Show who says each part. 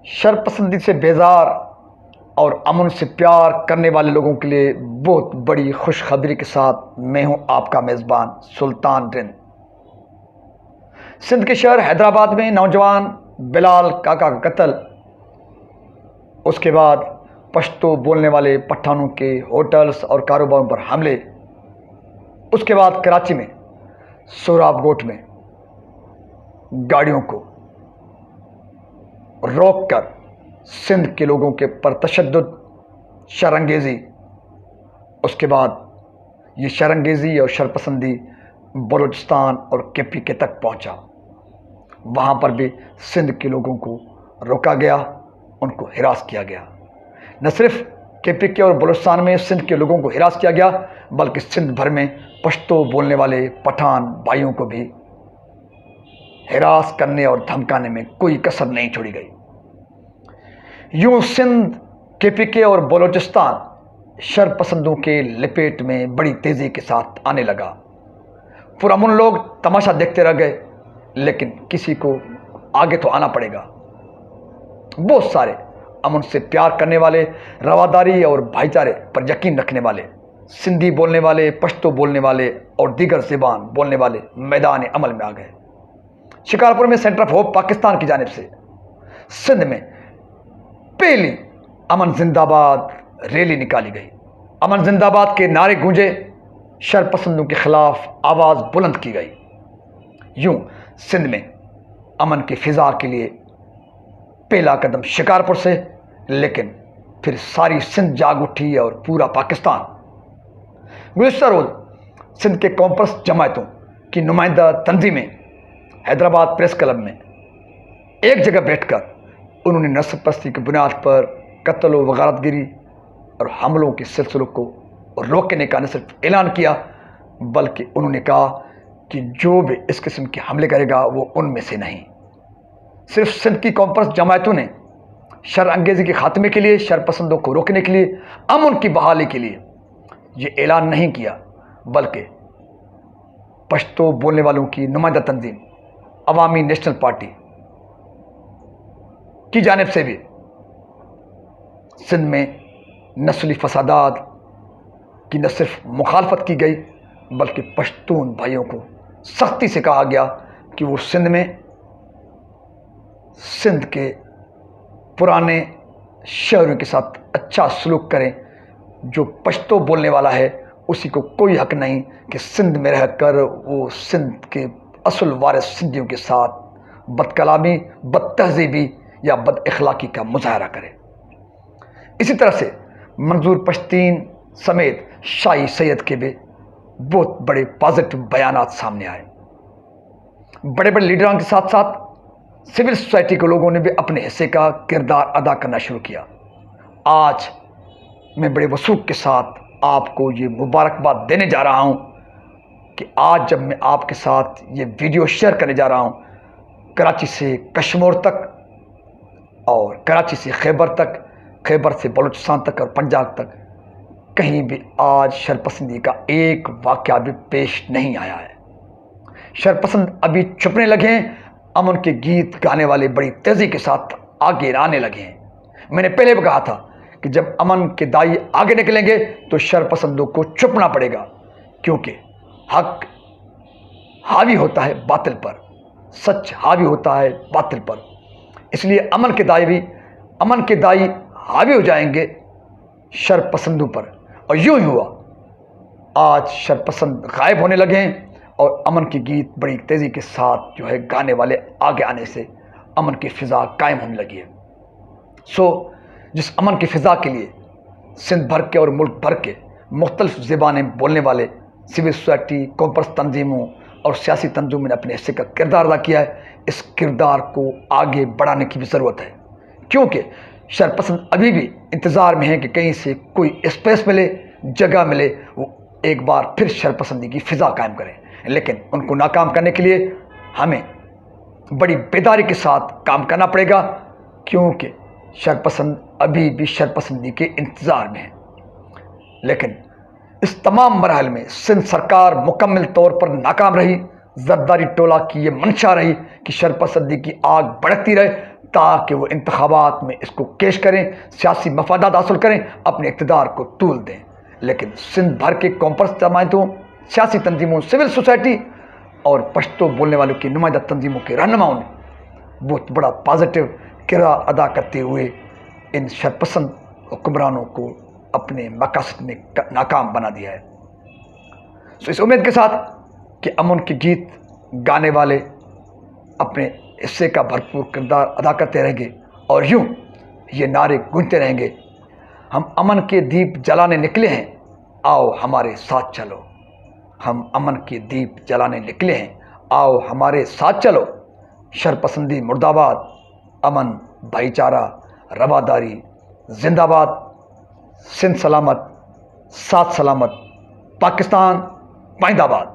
Speaker 1: شرپسندی سے بیزار اور امن سے پیار کرنے والے لوگوں کے لیے بہت بڑی خوشخبری کے ساتھ میں ہوں آپ کا میزبان سلطان رند۔ سندھ کے شہر حیدرآباد میں نوجوان بلال کاکا کا قتل، اس کے بعد پشتو بولنے والے پٹھانوں کے ہوٹلز اور کاروباروں پر حملے، اس کے بعد کراچی میں سوراب گوٹ میں گاڑیوں کو روک کر سندھ کے لوگوں کے پر تشدد، شرانگیزی، اس کے بعد یہ شرانگیزی اور شرپسندی بلوچستان اور کے پی کے تک پہنچا۔ وہاں پر بھی سندھ کے لوگوں کو روکا گیا، ان کو ہراس کیا گیا۔ نہ صرف کے پی کے اور بلوچستان میں سندھ کے لوگوں کو ہراس کیا گیا، بلکہ سندھ بھر میں پشتو بولنے والے پٹھان بھائیوں کو بھی ہراس کرنے اور دھمکانے میں کوئی کسر نہیں چھوڑی گئی۔ یوں سندھ، کے پی کے اور بلوچستان شرپسندوں کے لپیٹ میں بڑی تیزی کے ساتھ آنے لگا۔ پرامن لوگ تماشا دیکھتے رہ گئے، لیکن کسی کو آگے تو آنا پڑے گا۔ بہت سارے امن سے پیار کرنے والے، رواداری اور بھائی چارے پر یقین رکھنے والے، سندھی بولنے والے، پشتو بولنے والے اور دیگر زبان بولنے والے میدان عمل میں آ گئے۔ شکارپور میں سینٹر آف ہوپ پاکستان کی جانب سے سندھ میں پہلی امن زندہ باد ریلی نکالی گئی۔ امن زندہ باد کے نعرے گونجے، شرپسندوں کے خلاف آواز بلند کی گئی۔ یوں سندھ میں امن کی فضا کے لیے پہلا قدم شکارپور سے، لیکن پھر ساری سندھ جاگ اٹھی اور پورا پاکستان۔ گزشتہ روز سندھ کے کانفرنس جماعتوں کی نمائندہ تنظیمیں حیدرآباد پریس کلب میں ایک جگہ بیٹھ کر انہوں نے نسل پرستی کی بنیاد پر قتل و غارت گری اور حملوں کے سلسلوں کو روکنے کا نہ صرف اعلان کیا، بلکہ انہوں نے کہا کہ جو بھی اس قسم کے حملے کرے گا وہ ان میں سے نہیں۔ صرف سندھ کی کانفرنس جماعتوں نے شر انگیزی کے خاتمے کے لیے، شرپسندوں کو روکنے کے لیے، امن کی بحالی کے لیے یہ اعلان نہیں کیا، بلکہ پشتو بولنے والوں کی نمائندہ تنظیم عوامی نیشنل پارٹی کی جانب سے بھی سندھ میں نسلی فسادات کی نہ صرف مخالفت کی گئی، بلکہ پشتون بھائیوں کو سختی سے کہا گیا کہ وہ سندھ کے پرانے شہریوں کے ساتھ اچھا سلوک کریں۔ جو پشتو بولنے والا ہے اسی کو کوئی حق نہیں کہ سندھ میں رہ کر وہ سندھ کے اصل وارث سندھیوں کے ساتھ بد کلامی، بد تہذیبی یا بد اخلاقی کا مظاہرہ کرے۔ اسی طرح سے منظور پشتین سمیت شاہی سید کے بھی بہت بڑے پازیٹو بیانات سامنے آئے۔ بڑے بڑے لیڈران کے ساتھ ساتھ سول سوسائٹی کے لوگوں نے بھی اپنے حصے کا کردار ادا کرنا شروع کیا۔ آج میں بڑے وثوق کے ساتھ آپ کو یہ مبارکباد دینے جا رہا ہوں کہ آج جب میں آپ کے ساتھ یہ ویڈیو شیئر کرنے جا رہا ہوں، کراچی سے کشمور تک اور کراچی سے خیبر تک، خیبر سے بلوچستان تک اور پنجاب تک کہیں بھی آج شرپسندی کا ایک واقعہ بھی پیش نہیں آیا ہے۔ شرپسند ابھی چھپنے لگے ہیں، امن کے گیت گانے والے بڑی تیزی کے ساتھ آگے آنے لگے ہیں۔ میں نے پہلے بھی کہا تھا کہ جب امن کے دائی آگے نکلیں گے تو شرپسندوں کو چھپنا پڑے گا، کیونکہ حق حاوی ہوتا ہے باطل پر، سچ حاوی ہوتا ہے باطل پر۔ اس لیے امن کے دائی حاوی ہو جائیں گے شرپسندوں پر، اور یوں ہی ہوا۔ آج شرپسند غائب ہونے لگے ہیں اور امن کے گیت بڑی تیزی کے ساتھ گانے والے آگے آنے سے امن کی فضا قائم ہونے لگی ہے۔ جس امن کی فضا کے لیے سندھ بھر کے اور ملک بھر کے مختلف زبانیں بولنے والے سول سوسائٹی، کانفرنس تنظیموں اور سیاسی تنظیموں نے اپنے حصے کا کردار ادا کیا ہے، اس کردار کو آگے بڑھانے کی بھی ضرورت ہے، کیونکہ شرپسند ابھی بھی انتظار میں ہیں کہ کہیں سے کوئی اسپیس ملے، جگہ ملے، وہ ایک بار پھر شرپسندی کی فضا قائم کریں۔ لیکن ان کو ناکام کرنے کے لیے ہمیں بڑی بیداری کے ساتھ کام کرنا پڑے گا، کیونکہ شرپسند ابھی بھی شرپسندی کے انتظار میں ہیں۔ لیکن اس تمام مراحل میں سندھ سرکار مکمل طور پر ناکام رہی۔ زرداری ٹولہ کی یہ منشا رہی کہ شرپسندی کی آگ بڑھتی رہے، تاکہ وہ انتخابات میں اس کو کیش کریں، سیاسی مفادات حاصل کریں، اپنے اقتدار کو طول دیں۔ لیکن سندھ بھر کے قوم پرست جماعتوں، سیاسی تنظیموں، سول سوسائٹی اور پشتو بولنے والوں کی نمائندہ تنظیموں کے رہنماؤں نے بہت بڑا پازیٹیو کردار ادا کرتے ہوئے ان شرپسند حکمرانوں کو اپنے مقاصد میں ناکام بنا دیا ہے۔ اس امید کے ساتھ کہ امن کے گیت گانے والے اپنے حصے کا بھرپور کردار ادا کرتے رہیں گے اور یوں یہ نعرے گونجتے رہیں گے، ہم امن کے دیپ جلانے نکلے ہیں، آؤ ہمارے ساتھ چلو۔ ہم امن کے دیپ جلانے نکلے ہیں، آؤ ہمارے ساتھ چلو۔ شرپسندی مردہ آباد، امن، بھائی چارہ، رواداری زندہ باد۔ سندھ سلامت، ساتھ سلامت، پاکستان پائندہ باد۔